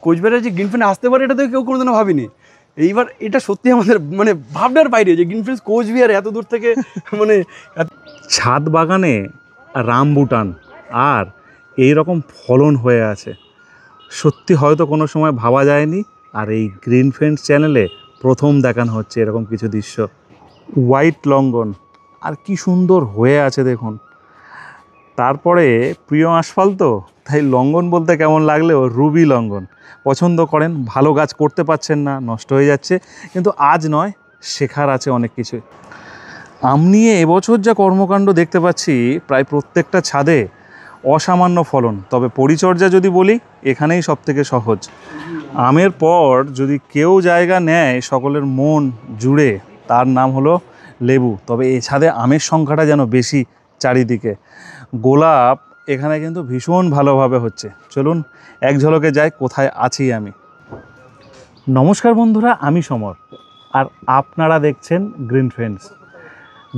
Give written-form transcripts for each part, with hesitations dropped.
কোচবিহারে যে green friend আসতে পারে এটা তো কেউ কোনোদিনও ভাবিনি। এইবার এটা সত্যি আমাদের মানে ভাবনার বাইরে যে গ্রিন ফ্রেন্ডস কোচবিহারে এত দূর থেকে মানে ছাদ বাগানে রামবুটান আর এই রকম ফলন হয়ে আছে, সত্যি হয়তো কোনো সময় ভাবা যায়নি। আর এই গ্রিন ফ্রেন্ডস চ্যানেলে প্রথম দেখানো হচ্ছে এরকম কিছু দৃশ্য। হোয়াইট লঙ্ঘন আর কি সুন্দর হয়ে আছে দেখুন। তারপরে প্রিয় আশফল তো, তাই লঙ্ঘন বলতে কেমন লাগলেও রুবি লঙ্ঘন পছন্দ করেন। ভালো গাছ করতে পারছেন না, নষ্ট হয়ে যাচ্ছে, কিন্তু আজ নয়, শেখার আছে অনেক কিছু। আম নিয়ে এবছর যা কর্মকাণ্ড দেখতে পাচ্ছি, প্রায় প্রত্যেকটা ছাদে অসামান্য ফলন। তবে পরিচর্যা যদি বলি, এখানেই সবথেকে সহজ। আমের পর যদি কেউ জায়গা নেয় সকলের মন জুড়ে, তার নাম হলো লেবু। তবে এই ছাদে আমের সংখ্যাটা যেন বেশি চারিদিকে। গোলাপ এখানে কিন্তু ভীষণ ভালোভাবে হচ্ছে। চলুন এক ঝলকে যাই কোথায় আছি আমি। নমস্কার বন্ধুরা, আমি সমর, আর আপনারা দেখছেন গ্রিন ফ্রেন্ডস।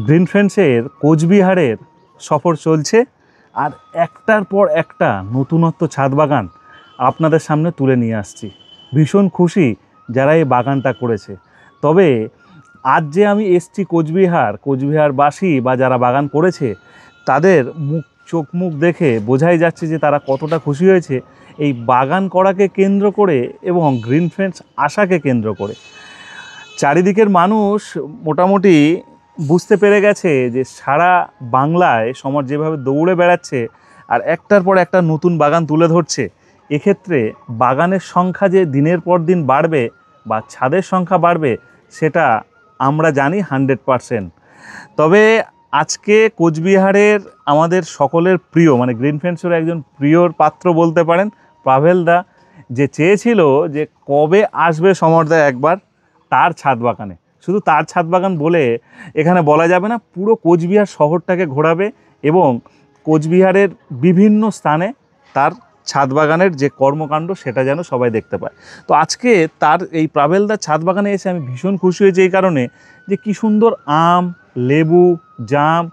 গ্রিন ফ্রেন্ডসের কোচবিহারের সফর চলছে, আর একটার পর একটা নতুনত্ব ছাদ বাগান আপনাদের সামনে তুলে নিয়ে আসছি। ভীষণ খুশি যারা এই বাগানটা করেছে। তবে আজ যে আমি এসছি কোচবিহারবাসী বা যারা বাগান করেছে, তাদের চোখ মুখ দেখে বোঝাই যাচ্ছে যে তারা কতটা খুশি হয়েছে এই বাগান করাকে কেন্দ্র করে এবং গ্রিন ফ্রেন্ডস আশাকে কেন্দ্র করে। চারিদিকের মানুষ মোটামুটি বুঝতে পেরে গেছে যে সারা বাংলায় সমর যেভাবে দৌড়ে বেড়াচ্ছে আর একটার পর একটা নতুন বাগান তুলে ধরছে, এক্ষেত্রে বাগানের সংখ্যা যে দিনের পর দিন বাড়বে বা ছাদের সংখ্যা বাড়বে, সেটা আমরা জানি 100%। তবে আজকে কোচবিহারের আমাদের সকলের প্রিয়, মানে গ্রিন ফ্রেন্ডসের একজন প্রিয়র পাত্র বলতে পারেন, পাভেল দা, যে চেয়েছিল যে কবে আসবে সমরদা একবার তার ছাদ বাগানে। শুধু তার ছাদ বাগান বলে এখানে বলা যাবে না, পুরো কোচবিহার শহরটাকে ঘোরাবে এবং কোচবিহারের বিভিন্ন স্থানে তার ছাদ বাগানের যে কর্মকাণ্ড সেটা যেন সবাই দেখতে পায়। তো আজকে তার এই প্রাভেলদার ছাদ বাগানে এসে আমি ভীষণ খুশি হয়েছি এই কারণে যে কি সুন্দর আম, লেবু, জাম,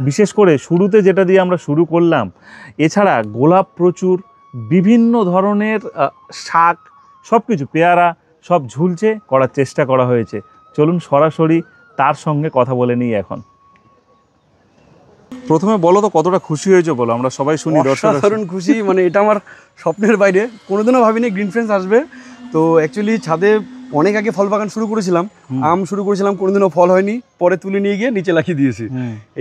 বিশেষ করে শুরুতে যেটা দিয়ে আমরা শুরু করলাম, এছাড়া গোলাপ প্রচুর, বিভিন্ন ধরনের শাক, সব কিছু, পেয়ারা, সব ঝুলছে, করার চেষ্টা করা হয়েছে। চলুন সরাসরি তার সঙ্গে কথা বলে নিই এখন। প্রথমে বলো তো কতটা খুশি হয়েছে বলো, আমরা সবাই শুনি। অসাধারণ খুশি, মানে এটা আমার স্বপ্নের বাইরে, কোনোদিনও ভাবিনি গ্রিন ফ্রেন্ডস আসবে। তো অ্যাকচুয়ালি ছাদে অনেক আগে ফল বাগান শুরু করেছিলাম, আম শুরু করেছিলাম, কোনোদিনও ফল হয়নি, পরে তুলে নিয়ে গিয়ে নিচে লাগিয়ে দিয়েছি।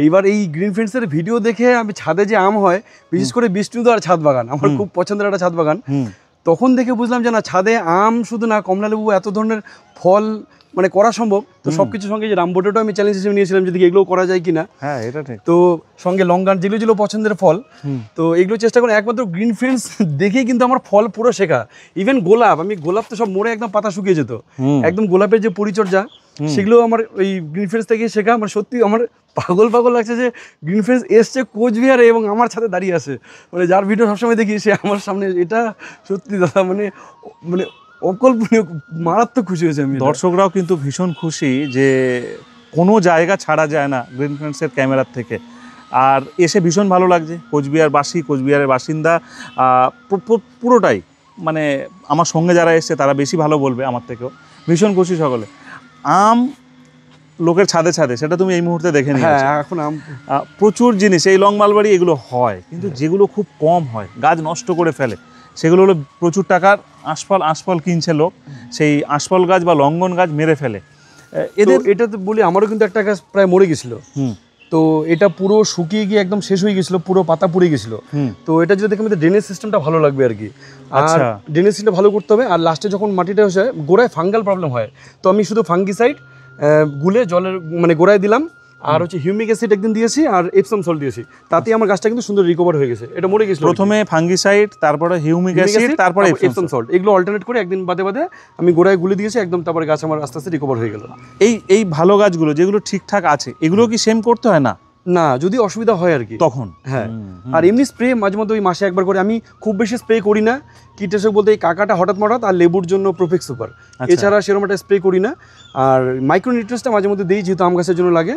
এইবার এই গ্রিন ফ্রেন্ডসের ভিডিও দেখে আমি ছাদে যে আম হয়, বিশেষ করে বিষ্ণুদার ছাদ বাগান আমার খুব পছন্দের একটা ছাদ বাগান, তখন দেখে বুঝলাম যে না, ছাদে আম শুধু না, কমলা লেবু, এত ধরনের ফল মানে করা সম্ভব। তো সবকিছুর সঙ্গে যে রামবোটাটাও আমি চ্যালেঞ্জ হিসেবে নিয়েছিলাম যদি এগুলো করা যায় কিনা। হ্যাঁ, এটা ঠিক। তো সঙ্গে লঙ্গান, যেগুলো ছিল পছন্দের ফল, তো এগুলো চেষ্টা করি। একমাত্র গ্রিন ফ্রেন্ডস দেখেই কিন্তু আমার ফল পুরো শেখা। ইভেন গোলাপ তো সব মরে একদম পাতা শুকিয়ে যেত, একদম গোলাপের যে পরিচর্যা সেগুলো আমার ওই গ্রিন ফ্রেন্ডস থেকে শেখা। মানে সত্যি আমার পাগল লাগছে যে গ্রিন ফ্রেন্ডস এসছে কোচবিহারে এবং আমার সাথে দাঁড়িয়ে আছে। মানে যার ভিডিও সবসময় দেখি সে আমার সামনে, এটা সত্যি দাদা মানে মানে অকল্পনীয়, মারাত্মক খুশি হয়েছে আমি। দর্শকরাও কিন্তু ভীষণ খুশি যে কোনো জায়গা ছাড়া যায় না গ্রিন ফ্রেন্ডসের ক্যামেরার থেকে। আর এসে ভীষণ ভালো লাগছে। কোচবিহারবাসী, কোচবিহারের বাসিন্দা পুরোটাই, মানে আমার সঙ্গে যারা এসছে তারা বেশি ভালো বলবে আমার থেকেও। ভীষণ খুশি সকলে। আম লোকের ছাদে ছাদে, সেটা তুমি এই মুহূর্তে দেখে নিয়েছো। হ্যাঁ, এখন আম প্রচুর জিনিস, এই লং মালবাড়ি এগুলো হয়, কিন্তু যেগুলো খুব কম হয়, গাছ নষ্ট করে ফেলে, সেগুলো হলো প্রচুর টাকার আঁশফল কিনছে লোক, সেই আঁশফল গাছ বা লঙ্ঘন গাছ মেরে ফেলে এদের। এটা তো বলি, আমারও কিন্তু একটা গাছ প্রায় মরে গেছিলো। তো এটা পুরো শুকিয়ে গিয়ে একদম শেষ হয়ে গেছিলো, পুরো পাতা পুড়ে গেছিলো। তো এটা যদি দেখে আমাদের ড্রেনেজ সিস্টেমটা ভালো লাগবে আর কি। আর ড্রেনেজ সিস্টেম ভালো করতে হবে। আর লাস্টে যখন মাটিটা হচ্ছে, গোড়ায় ফাঙ্গাল প্রবলেম হয়, তো আমি শুধু ফাঙ্গিসাইড গুলে জলের মানে গোড়ায় দিলাম, আর হচ্ছে হিউমিক অ্যাসিড একদিন দিয়েছি, আর এপসম সল্ট দিয়েছি, তাতে আমার গাছটা কিন্তু সুন্দর রিকভার হয়ে গেছে। এটা মরে গেছিল, প্রথমে ফাঙ্গিসাইড, তারপরে হিউমিক অ্যাসিড, তারপরে এপসম সল্ট, এগুলো অল্টারনেট করে একদিন বাদে আমি গোড়ায় গুলে দিয়েছি একদম, তারপরে গাছ আমার আস্তে আস্তে রিকভার হয়ে গেল। এই ভালো গাছগুলো যেগুলো ঠিকঠাক আছে, এগুলো কি সেম করতে হয় না? না, যদি অসুবিধা হয় আর কি তখন। হ্যাঁ। আর এমনি স্প্রে মাঝে মধ্যে ওই মাসে একবার করে, আমি খুব বেশি স্প্রে করি না। কীটনাশক বলতে এই কাকাটা হঠাৎ আর লেবুর জন্য প্রোফেক্স সুপার, এছাড়া সেরকম একটা স্প্রে করি না। আর মাইক্রোনিউট্রিয়েন্টসটা মাঝে মধ্যে দিই, যেহেতু আম গাছের জন্য লাগে।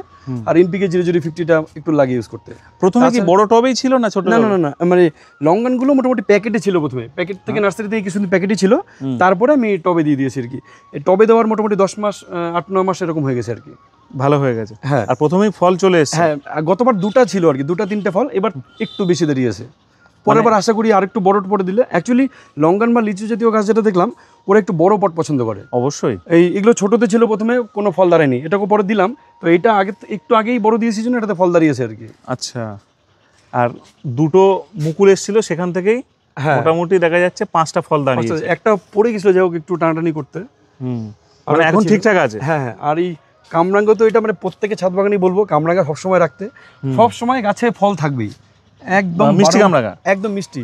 আর এনপিকে 0050টা একটু লাগে ইউজ করতে। প্রথমে কি বড় টবেই ছিল না ছোট? না না না, মানে লঙ্গানগুলো মোটামুটি প্যাকেটে ছিল প্রথমে, প্যাকেট থেকে নার্সারি থেকে কিছুদিন প্যাকেটই ছিল, তারপরে আমি টবে দিয়ে দিয়েছি আর কি। টবে দেওয়ার মোটামুটি 10 মাস 8-9 মাস এরকম হয়ে গেছে আর কি। ভালো হয়ে গেছে। হ্যাঁ, আর প্রথমেই ফল চলে এসেছে। হ্যাঁ, গতবার 2টা ছিল আর কি, 2-3টে ফল, এবার একটু বেশি দেরি আছে। পরের বার আশা করি আরেকটু বড় পটে দিলে। অ্যাকচুয়ালি লঙ্গান বা লিচু জাতীয় গাছ যেটা দেখলাম, ওরা একটু বড় পট পছন্দ করে। অবশ্যই। এগুলো ছোটতে ছিল প্রথমে, কোনো ফল দাঁড়ায়নি, এটাকে পরে দিলাম, তো এটা আগে একটু আগেই বড় দিয়েছি জন্য এটাতে ফল দাঁড়িয়েছে আর কি। আচ্ছা, আর দুটো মুকুল এসেছিল সেখান থেকেই মোটামুটি দেখা যাচ্ছে 5টা ফল দাঁড়িয়েছে। একটা পড়ে গেছিল, যাই হোক একটু টানাটানি করতে। মানে এখন ঠিকঠাক আছে। হ্যাঁ হ্যাঁ। আর এই কামরাঙ্গা তো এটা মানে প্রত্যেকে ছাদ বাগানই বলবো, কামরাঙ্গা সবসময় রাখতে, সবসময় গাছে ফল থাকবেই, একদম মিষ্টি কামরাঙ্গা, একদম মিষ্টি।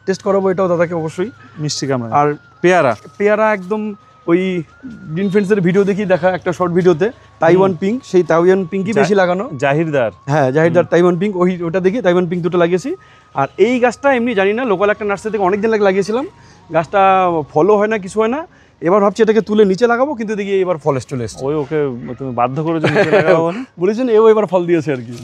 টেস্ট করাবো এটাও দাদাকে অবশ্যই। মিষ্টি কামরাঙ্গা। আর পেয়ারা একদম ওই গ্রিন ফ্রেন্ডসের ভিডিও দেখি দেখা, একটা শর্ট ভিডিওতে তাইওয়ান পিঙ্ক, সেই তাইওয়ান পিঙ্কই বেশি লাগানো। জাহিরদার, হ্যাঁ জাহিরদার তাইওয়ান পিঙ্ক, ওটা দেখি তাইওয়ান পিঙ্ক দুটো লাগিয়েছি। আর এই গাছটা এমনি জানি না, লোকাল একটা নার্সারি থেকে অনেকদিন আগে লাগিয়েছিলাম, গাছটা ফলও হয় না, কিছু হয় না। এবার ভাবছি এটাকে তুলে নিচে লাগাবো, কিন্তু দেখি এবার ফল চলে এসছে। ওকে তুমি বাধ্য করেছো নিচে লাগাবো বলেছেন, এবার ফল দিয়েছে আর কি।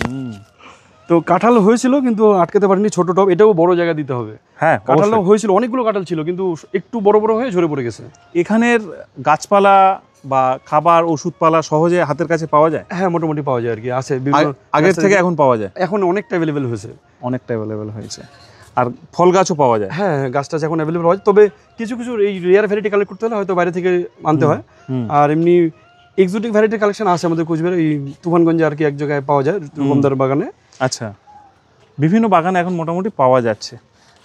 তো কাঁঠাল হয়েছিল কিন্তু আটকাতে পারিনি, ছোট টব, এটাও বড় জায়গা দিতে হবে। হ্যাঁ, কাঁঠালও হয়েছিল, অনেকগুলো কাঁঠাল ছিল, কিন্তু একটু বড় বড় হয়ে ঝরে পড়ে গেছে। এখানের গাছপালা বা খাবার ওষুধপালা সহজে হাতের কাছে পাওয়া যায়? হ্যাঁ, মোটামুটি পাওয়া যায় আর কি, আছে। আগের থেকে এখন পাওয়া যায়? এখন অনেকটা অ্যাভেলেবেল হয়েছে, অনেকটা অ্যাভেলেবেল হয়েছে। আর ফল গাছও পাওয়া যায়? হ্যাঁ, গাছটা এখন অ্যাভেলেবেল হয়, তবে কিছু কিছু এই রেয়ার ভ্যারাইটি কালেক্ট করতে হলে হয়তো বাইরে থেকে আনতে হয়। আর এমনি এক্সোটিক ভ্যারাইটির কালেকশন আছে আমাদের কোচবিহারে, এই তুফানগঞ্জে আর কি এক জায়গায় পাওয়া যায়, রূপমদার বাগানে। আচ্ছা, বিভিন্ন বাগানে এখন মোটামুটি পাওয়া যাচ্ছে।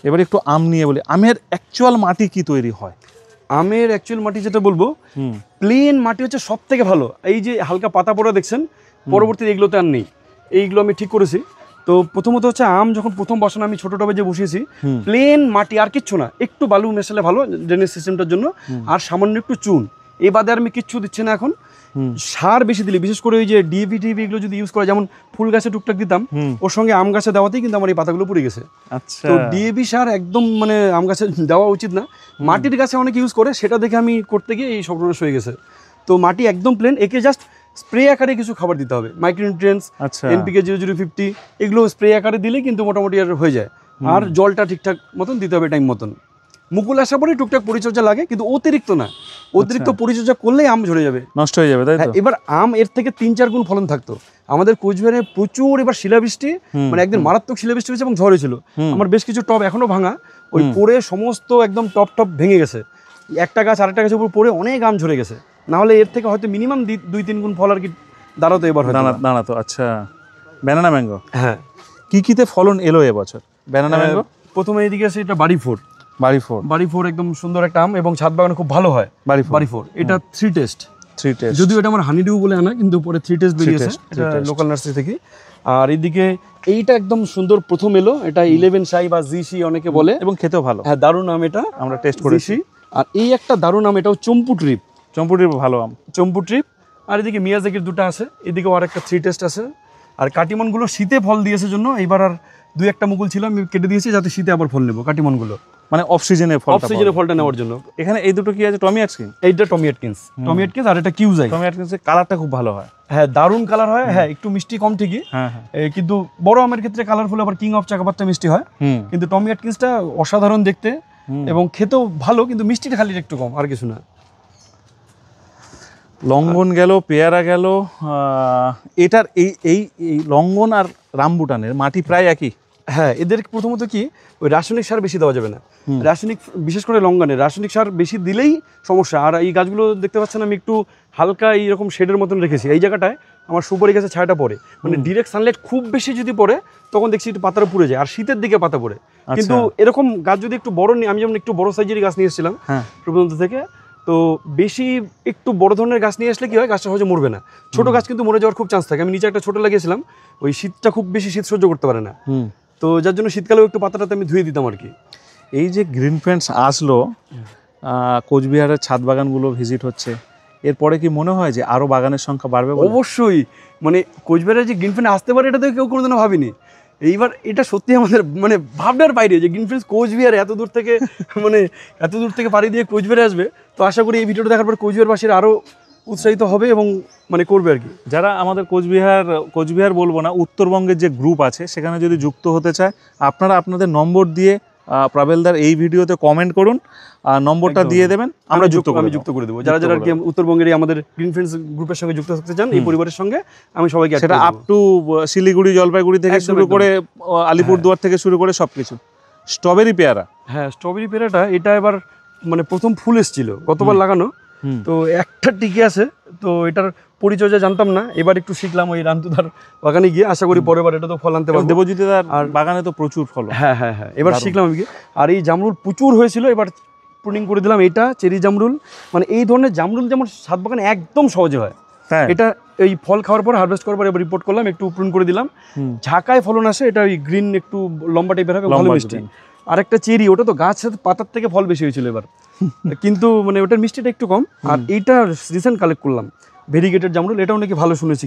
এবার একটু আম নিয়ে বলি, আমের অ্যাকচুয়াল মাটি কি তৈরি হয়? আমের অ্যাকচুয়াল মাটি যেটা বলবো, প্লেন মাটি হচ্ছে সব থেকে ভালো। এই যে হালকা পাতা পড়া দেখছেন, পরবর্তীতে এগুলোতে আর নেই, এইগুলো আমি ঠিক করেছি। তো প্রথমত হচ্ছে আম যখন প্রথম বসানো, আমি ছোট টবে যে বসিয়েছি, প্লেন মাটি আর কিচ্ছু না, একটু বালু মেশালে ভালো ড্রেনেজ সিস্টেমটার জন্য, আর সামান্য একটু চুন, এই বাদে আর আমি কিচ্ছু দিচ্ছি না এখন। সার বেশি দিলে, বিশেষ করে ওই যে ডিএপি টিভি এগুলো যদি ইউজ করা, যেমন ফুল গাছে টুকটাক দিতাম, ওর সঙ্গে আম গাছে দেওয়াতেই কিন্তু আমার এই পাতাগুলো পড়ে গেছে। আচ্ছা, তো ডিএপি সার একদম মানে আম গাছে দেওয়া উচিত না। মাটির গাছে অনেকে ইউজ করে, সেটা দেখে আমি করতে গিয়ে এই সর্বনাশ হয়ে গেছে। তো মাটি একদম প্লেন, একে জাস্ট স্প্রে আকারে কিছু খাবার দিতে হবে, মাইক্রোনিউট্রিয়েন্টস, এনপিকে 0050, এগুলো স্প্রে আকারে দিলে কিন্তু মোটামুটি আর হয়ে যায়। আর জলটা ঠিকঠাক মতন দিতে হবে, টাইম মতন। মুকুল আসার পরে টুকটাক পরিচর্যা লাগে, কিন্তু অতিরিক্ত না, অতিরিক্ত পরিচর্যা করলেই আম ঝরে যাবে, নষ্ট হয়ে যাবে, তাই তো? এবার আম এর থেকে 3-4 গুণ ফলন থাকতো। আমাদের কোচবিহারে প্রচুর এবার শিলাবৃষ্টি, মানে একদিন মারাত্মক শিলাবৃষ্টি হয়েছে এবং ঝড় হয়েছিল। আমার বেশ কিছু টব এখনো ভাঙা, ওই পড়ে সমস্ত একদম টপ ভেঙে গেছে, একটা গাছ আরেকটা গাছের উপর পড়ে অনেক আম ঝরে গেছে। না হলে এর থেকে হয়তো মিনিমাম 2-3 গুণ ফল আর কি দাঁড়াতো এবার দাঁড়াতো। আচ্ছা, ব্যানানা ম্যাঙ্গো, হ্যাঁ, কিতে ফলন এলো এবছর ব্যানানা ম্যাঙ্গো? প্রথমে এদিকে আছে এটা বাড়ি ফোর, একদম সুন্দর একটা আম, এবং ছাদ বাগানে খুব ভালো হয় বাড়ি ফোর। এটা 3 টেস্ট, যদিও এটা আমার হানিডিউ বলে আনা, কিন্তু পরে 3 টেস্ট বেরিয়েছে, এটা লোকাল নার্সারি থেকে। আর এদিকে এইটা একদম সুন্দর প্রথম এলো, এটা 11 শাই বা জিসি অনেকে বলে, এবং খেতেও ভালো। হ্যাঁ, দারুণ আম, এটা আমরা টেস্ট করেছি। আর এই একটা দারুণ আম, এটাও চম্পু ট্রিপ ভালো আম, চম্পু ট্রিপ। আর এদিকে মিয়াজাকির 2টা আছে, এদিকেও আর একটা 3 টেস্ট আছে। আর কাটিমনগুলো শীতে ফল দিয়েছে জন্য এইবার আর 2-1টা মুকুল ছিল, আমি কেটে দিয়েছি যাতে শীতে আবার ফল নেবো কাটিমনগুলো, মানে অফ সিজনে ফলটা নেওয়ার জন্য। এখানে এই দুটো কি আছে? টমি অ্যাটকিন্স, এইটা টমি অ্যাটকিন্স, আর এটা কিউজাই। টমি অ্যাটকিন্সের কালারটা খুব ভালো হয়, হ্যাঁ, দারুণ কালার হয়, হ্যাঁ, একটু মিষ্টি কম ঠিকই, কিন্তু বড় আমের ক্ষেত্রে কালারফুল, আবার কিং অফ চাকাপাতটা মিষ্টি হয়, কিন্তু টমি অ্যাটকিন্সটা অসাধারণ দেখতে এবং খেতেও ভালো, কিন্তু মিষ্টিটা খালি একটু কম, আর কিছু না। লঙ্ঘন গেল, পেয়ারা গেল, এটার এই লঙ্ঘন আর রামবুটানের মাটি প্রায় একই। হ্যাঁ, এদের প্রথমত কি ওই রাসায়নিক সার বেশি দেওয়া যাবে না, রাসায়নিক, বিশেষ করে লঙ্ঘনে রাসায়নিক সার বেশি দিলেই সমস্যা। আর এই গাছগুলো দেখতে পাচ্ছেন আমি একটু হালকা এইরকম শেডের মতন রেখেছি, এই জায়গাটায় আমার সুপারি গাছে ছায়াটা পড়ে, মানে ডিরেক্ট সানলাইট খুব বেশি যদি পড়ে তখন দেখছি একটু পাতাটা পুড়ে যায়, আর শীতের দিকে পাতা পড়ে। কিন্তু এরকম গাছ যদি একটু বড় নিই, আমি যেমন একটু বড় সাইজের গাছ নিয়ে এসেছিলাম রূপদন্ত থেকে, তো বেশি একটু বড় ধরনের গাছ নিয়ে আসলে কি হয়, গাছটা সহজে মরবে না, ছোট গাছ কিন্তু মরে যাওয়ার খুব চান্স থাকে। আমি নিচে একটা ছোট লাগিয়েছিলাম, ওই শীতটা খুব বেশি শীত সহ্য করতে পারে না, তো যার জন্য শীতকালেও একটু পাতাটাতে আমি ধুয়ে দিতাম আর কি। এই যে গ্রিন ফ্রেন্ডস আসলো, কোচবিহারের ছাদ বাগানগুলো ভিজিট হচ্ছে, এরপরে কি মনে হয় যে আরো বাগানের সংখ্যা বাড়বে বলে? অবশ্যই, মানে কোচবিহারে যে গ্রিন ফ্রেন্ড আসতে পারে এটা তো কেউ কোনোদিনও ভাবিনি। এইবার এটা সত্যি আমাদের মানে ভাবনার বাইরে যে গ্রিন ফ্রেন্ডস কোচবিহারে এত দূর থেকে মানে এত দূর থেকে পাড়ি দিয়ে কোচবিহারে আসবে। তো আশা করি এই ভিডিওটা দেখার পর কোচবিহারবাসীরা আরও উৎসাহিত হবে এবং মানে করবে আর কি। যারা আমাদের কোচবিহার বলবো না, উত্তরবঙ্গের যে গ্রুপ আছে সেখানে যদি যুক্ত হতে চায়, আপনারা আপনাদের নম্বর দিয়ে প্রাবেলদার এই ভিডিওতে কমেন্ট করুন, আর নম্বরটা একদম। দিয়ে দেবেন, আমরা আমি যুক্ত করে দেবো। যারা যারা আর কি উত্তরবঙ্গের এই আমাদের গ্রিন ফ্রেন্ডস গ্রুপের সঙ্গে যুক্ত থাকতে চান, এই পরিবারের সঙ্গে আমি সবাইকে সেটা আপ টু শিলিগুড়ি, জলপাইগুড়ি থেকে একদম, শুরু একদম। করে আলিপুরদুয়ার থেকে শুরু করে সবকিছু। স্ট্রবেরি পেয়ারা, হ্যাঁ স্ট্রবেরি পেয়ারাটা এটা এবার মানে প্রথম ফুল এসেছিল গতবার লাগানো, তো একটা টিকে আছে। তো এটার পরিচর্যা জানতাম না, এবার একটু শিখলাম ওই রামতুদার বাগানে গিয়ে। আশা করি পরের বার এটা তো ফল আনতে পারবো। দেবজিৎদার আর বাগানে তো প্রচুর ফল। হ্যাঁ হ্যাঁ হ্যাঁ, এবার শিখলাম আমি কি। আর এই জামরুল প্রচুর হয়েছিল, এবার প্রুনিং করে দিলাম। এটা চেরি জামরুল, মানে এই ধরনের জামরুল যেমন ছাদ বাগানে একদম সহজে হয়। হ্যাঁ, এটা এই ফল খাওয়ার পর হারভেস্ট করার পর এবার রিপোর্ট করলাম, একটু প্রুন করে দিলাম। ঝাঁকায় ফলন আসে, এটা ওই গ্রিন একটু লম্বা টাইপের হবে, ভালো মিষ্টি। আর একটা চেরি, ওটা তো গাছের পাতার থেকে ফল বেশি হয়েছিল এবার, কিন্তু মানে ওটার মিষ্টিটা একটু কম। আর এইটা রিসেন্ট কালেক্ট করলাম ভেরিগেটেড জামরুল, এটাও নাকি ভালো শুনেছি।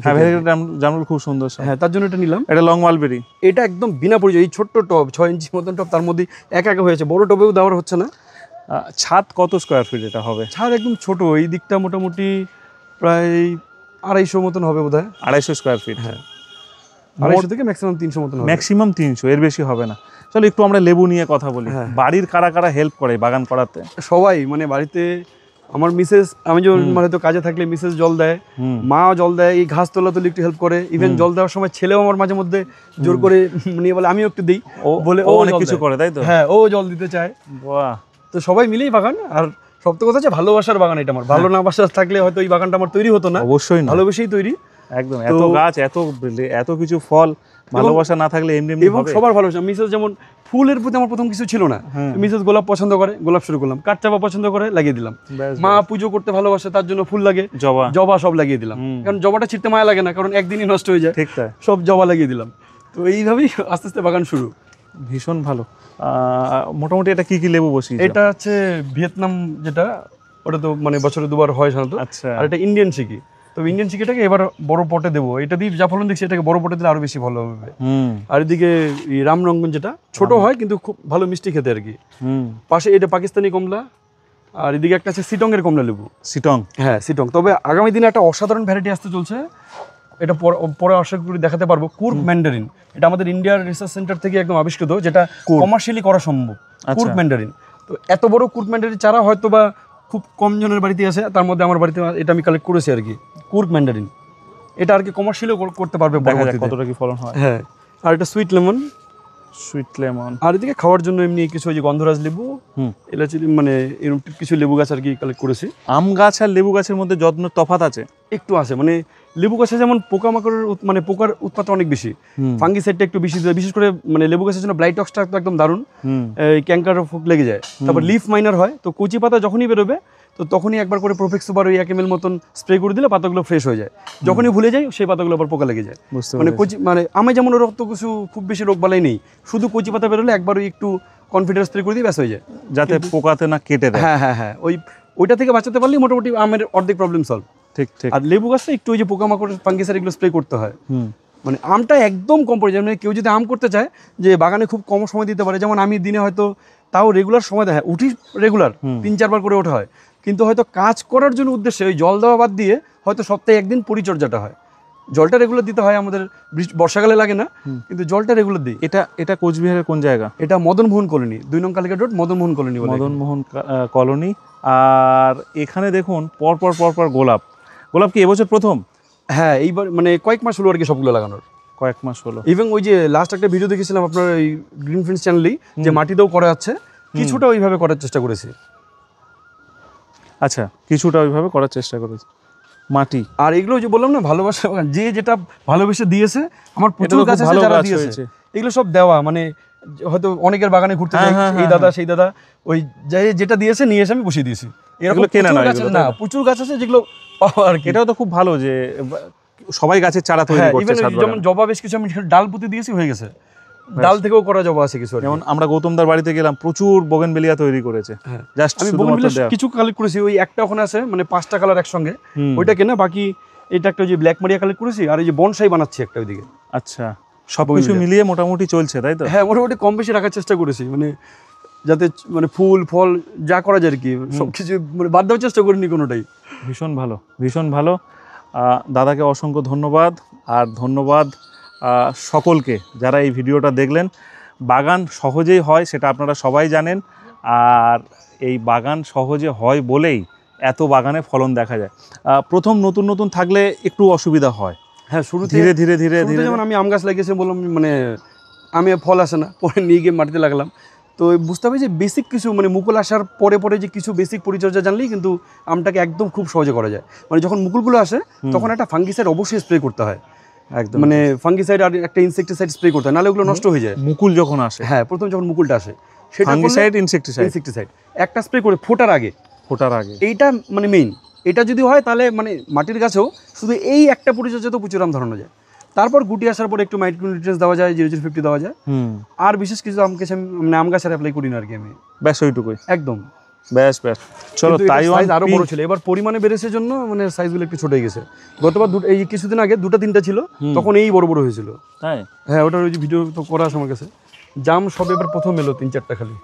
জামরুল খুব সুন্দর। হ্যাঁ, তার জন্য এটা নিলাম। এটা লং মালবেরি, এটা একদম বিনা পরিচয়, এই ছোট্ট টব 6 ইঞ্চি মতন টব, তার মধ্যে একা একা হয়েছে, বড় টবেও দেওয়ার হচ্ছে না। ছাদ কত স্কোয়ার ফিট এটা হবে? ছাদ একদম ছোট, এই দিকটা মোটামুটি প্রায় 250 মতন হবে বোধ হয়। 250 স্কোয়ার ফিট। হ্যাঁ, 250 থেকে ম্যাক্সিমাম 300 মতন হবে। ম্যাক্সিমাম 300, এর বেশি হবে না। চলো একটু আমরা লেবু নিয়ে কথা বলি। বাড়ির কারা কারা হেল্প করে বাগান করাতে? সবাই, মানে বাড়িতে আমার মিসেস, আমি যখন মানে তো কাজে থাকলে মিসেস জল দেয়, মা জল দেয়, এই ঘাস তোলাতুলি একটু হেল্প করে। ইভেন জল দেওয়ার সময় ছেলেও আমার মাঝে মধ্যে জোর করে নিয়ে বলে আমিও একটু দিই, বলে ও অনেক কিছু করে, তাই তো? হ্যাঁ, ও জল দিতে চায়। বাহ, তো সবাই মিলেই বাগান। আর সপ্তাহ কথা হচ্ছে ভালোবাসার বাগান এটা আমার। ভালো না বাসার থাকলে হয়তো এই বাগানটা আমার তৈরি হতো না। অবশ্যই না, ভালোবেসেই তৈরি। একদম। এত গাছ, এত কিছু ফল, ভালোবাসা না থাকলে এমনি এমনি এবং হবে। সবার ভালোবাসা। মিসেস যেমন ফুলের প্রতি আমার প্রথম কিছু ছিল না, মিসেস গোলাপ পছন্দ করে, গোলাপ শুরু করলাম। কাঠচাপা পছন্দ করে, লাগিয়ে দিলাম। মা পুজো করতে ভালোবাসে, তার জন্য ফুল লাগে, জবা সব লাগিয়ে দিলাম। কারণ জবাটা ছিঁড়তে মায়া লাগে না, কারণ একদিনই নষ্ট হয়ে যায়। ঠিক তাই, সব জবা লাগিয়ে দিলাম। তো এইভাবেই আস্তে আস্তে বাগান শুরু। ভীষণ ভালো। মোটামুটি এটা কি কি লেবু বসিয়েছো? এটা হচ্ছে ভিয়েতনাম, যেটা ওটা তো মানে বছরে দুবার হয় সাধারণত। আচ্ছা। আর এটা ইন্ডিয়ান সিকি। তো ইন্ডিয়ান সিকিটাকে এবার বড় পটে দেবো। এটা দিয়ে যা ফলন দেখছি, এটাকে বড় পটে দিলে আরো বেশি ভালো হবে। আর এদিকে রামরঙ্গন, যেটা ছোট হয় কিন্তু খুব ভালো মিষ্টি খেতে আর কি। পাশে এটা পাকিস্তানি কমলা। আর এদিকে একটা আছে সিটংয়ের কমলা লেবু। সিটং? হ্যাঁ, সিটং। তবে আগামী দিনে একটা অসাধারণ ভ্যারাইটি আসতে চলছে, এটা পরে আশা করি দেখাতে পারবো। কুর্গ ম্যান্ডারিন, এটা আমাদের ইন্ডিয়ার রিসার্চ সেন্টার থেকে একদম আবিষ্কৃত, যেটা কমার্শিয়ালি করা সম্ভব। কুর্গ ম্যান্ডারিন, তো এত বড় কুর্গ ম্যান্ডারিন চারা হয়তো বা খুব কম জনের বাড়িতে আছে, তার মধ্যে আমার বাড়িতে এটা আমি কালেক্ট করেছি আর কি। কুর্গ ম্যান্ডারিন এটা আর কি কমার্শিয়ালিও করতে পারবে পরবর্তীতে। কতটা কি ফলন হয়। হ্যাঁ, আর এটা সুইট লেমন। আর এদিকে খাওয়ার জন্য এমনি কিছু ওই যে গন্ধরাজ লেবু, এলাচি, মানে এরকম কিছু লেবু গাছ আর কি কালেক্ট করেছি। আম গাছ আর লেবু গাছের মধ্যে যত্ন তফাৎ আছে? একটু আছে, মানে লেবু গাছে যেমন পোকামাকড়ের মানে পোকার উৎপাতটা অনেক বেশি, ফাঙ্গিসাইডটা একটু বেশি, বিশেষ করে মানে লেবু গাছের জন্য ব্লাইটক্সটা তো একদম দারুণ। ক্যাঙ্কার ফোক লেগে যায়, তারপর লিফ মাইনার হয়। তো কচি পাতা যখনই বেরোবে, তো তখনই একবার করে প্রোফেক্স সুপার ওই 1 ml মতন স্প্রে করে দিলে পাতাগুলো ফ্রেশ হয়ে যায়। যখনই ভুলে যাই, সেই পাতাগুলো আবার পোকা লেগে যায়। মানে কচি, মানে আমি যেমন ওর তো কিছু খুব বেশি রোগ বালাই নেই, শুধু কচি পাতা বেরোলে একবার ওই একটু কনফিডেন্স স্প্রে করে দিয়ে ব্যাস হয়ে যায়, যাতে পোকাতে না কেটে দেয়। হ্যাঁ হ্যাঁ হ্যাঁ, ওইটা থেকে বাঁচাতে পারলেই মোটামুটি আমের অর্ধেক প্রবলেম সলভ। ঠিক ঠিক। আর লেবু গাছটা একটু ওই যে পোকামাকড় ফাঙ্গিসাইড এগুলো স্প্রে করতে হয়। মানে আমটা একদম কম পড়ে যায়। মানে কেউ যদি আম করতে চায় যে বাগানে খুব কম সময় দিতে পারে, যেমন আমি দিনে হয়তো তাও রেগুলার সময় দেয়, উঠি রেগুলার 3-4 বার করে ওঠা হয়, কিন্তু হয়তো কাজ করার জন্য উদ্দেশ্যে ওই জল দেওয়া বাদ দিয়ে হয়তো সপ্তাহে একদিন পরিচর্যাটা হয়। জলটা রেগুলার দিতে হয় আমাদের, বর্ষাকালে লাগে না, কিন্তু জলটা রেগুলার দিই। এটা কোচবিহারের কোন জায়গা? এটা মদনমোহন কলোনি, 2 নং কালিকা রোড, মদনমোহন কলোনি বলে। মদনমোহন কলোনি। আর এখানে দেখুন পরপর গোলাপ কি এবছর প্রথম? হ্যাঁ, এইবার মানে কয়েক মাস হলো আর কি সবগুলো লাগানোর। কয়েক মাস হলো। ইভেন ওই যে লাস্ট একটা ভিডিও দেখেছিলাম আপনার এই গ্রিন ফ্রেন্ডস চ্যানেলেই, যে মাটিতেও করা যাচ্ছে, কিছুটা ওইভাবে করার চেষ্টা করেছি। আচ্ছা, কিছুটা ওইভাবে করার চেষ্টা করেছি। মাটি আর এগুলো যে বললাম না, ভালোবাসা, যে যেটা ভালোবেসে দিয়েছে, আমার প্রচুর গাছ আছে যারা দিয়েছে, এগুলো সব দেওয়া। মানে হয়তো অনেকের বাগানে ঘুরতে যাই, এই দাদা সেই দাদা, ওই যেটা দিয়েছে নিয়ে এসে আমি বসিয়ে দিয়েছি। এরকম কেনা না, প্রচুর গাছ আছে যেগুলো পাওয়া আর কি। এটাও তো খুব ভালো যে সবাই গাছের চারা তৈরি করছে। যেমন জবা বেশ কিছু আমি ডাল পুঁতে দিয়েছি, হয়ে গেছে। ডাল থেকেও করা জবা আছে কিছু আর কি। যেমন আমরা গৌতমদার বাড়িতে গেলাম, প্রচুর বোগেনভেলিয়া তৈরি করেছে, হ্যাঁ জাস্ট আমি শুধুমাত্র বোগেনভিলিয়া দেওয়া। কিছু কালেক্ট করেছি, ওই একটা ওখানে আছে মানে 5টা কালার একসঙ্গে, হুম, ওইটা কেনা, বাকি এটা একটা ওই যে ব্ল্যাক মারিয়া কালেক্ট করেছি, আর এই যে বনসাই বানাচ্ছি একটা ওইদিকে। আচ্ছা, সব কিছু মিলিয়ে মোটামুটি চলছে তাই তো? হ্যাঁ মোটামুটি কম বেশি রাখার চেষ্টা করেছি, মানে যাতে মানে ফুল ফল যা করা যায় আর কি সব কিছু মানে বাদ দেওয়ার চেষ্টা করিনি কোনোটাই। ভীষণ ভালো, ভীষণ ভালো। দাদাকে অসংখ্য ধন্যবাদ, আর ধন্যবাদ সকলকে যারা এই ভিডিওটা দেখলেন। বাগান সহজেই হয় সেটা আপনারা সবাই জানেন, আর এই বাগান সহজে হয় বলেই এত বাগানে ফলন দেখা যায়। প্রথম নতুন নতুন থাকলে একটু অসুবিধা হয়, হ্যাঁ শুরুতে ধীরে ধীরে ধীরে শুরুতে ধীরে যেমন আমি আম গাছ লাগিয়েছি, বললাম মানে আমি ফল আসে না, পরে নিয়ে গিয়ে মাটিতে লাগলাম, তো বুঝতে হবে যে বেসিক কিছু মানে মুকুল আসার পরে পরে যে কিছু বেসিক পরিচর্যা জানলেই কিন্তু আমটাকে একদম খুব সহজে করা যায়। মানে যখন মুকুলগুলো আসে তখন একটা ফাঙ্গিসাইড অবশ্যই স্প্রে করতে হয়, একদম মানে ফাঙ্গিসাইড আর একটা ইনসেক্টিসাইড স্প্রে করতে হয়, নাহলে ওগুলো নষ্ট হয়ে যায়। মুকুল যখন আসে, হ্যাঁ প্রথম যখন মুকুলটা আসে সেটা ফাঙ্গিসাইড ইনসেক্টিসাইড ইনসেক্টিসাইড একটা স্প্রে করে ফোটার আগে, ফোটার আগে। এইটা মানে মেইন, এটা যদি হয় তাহলে মানে মাটির গাছেও শুধু এই একটা পরিচর্যা তো প্রচুর আম ধরানো যায়। তারপর গুটি আসার পর একটু মাইক্রোনিউট্রিয়েন্টস দেওয়া যায়, 0-0-50 দেওয়া যায়, হুম, আর বিশেষ কিছু আম গাছে মানে আম গাছের অ্যাপ্লাই করি না আর কি আমি, ব্যাস ওইটুকুই, একদম। ব্যাস ব্যাস। চলো, কিন্তু এটার তাইওয়ান সাইজ আরো বড় পিঙ্ক। ছিল, এবার পরিমাণে বেড়েছে জন্য মানে সাইজগুলো একটু ছোট হয়ে গেছে। গতবার এই কিছুদিন আগে 2-3টা ছিল, তখন এই বড় বড় হয়েছিল। তাই? হ্যাঁ ওটার ওই যে ভিডিও তো করা আছে আমার কাছে। জাম সব এবার প্রথম এলো 3-4টা খালি।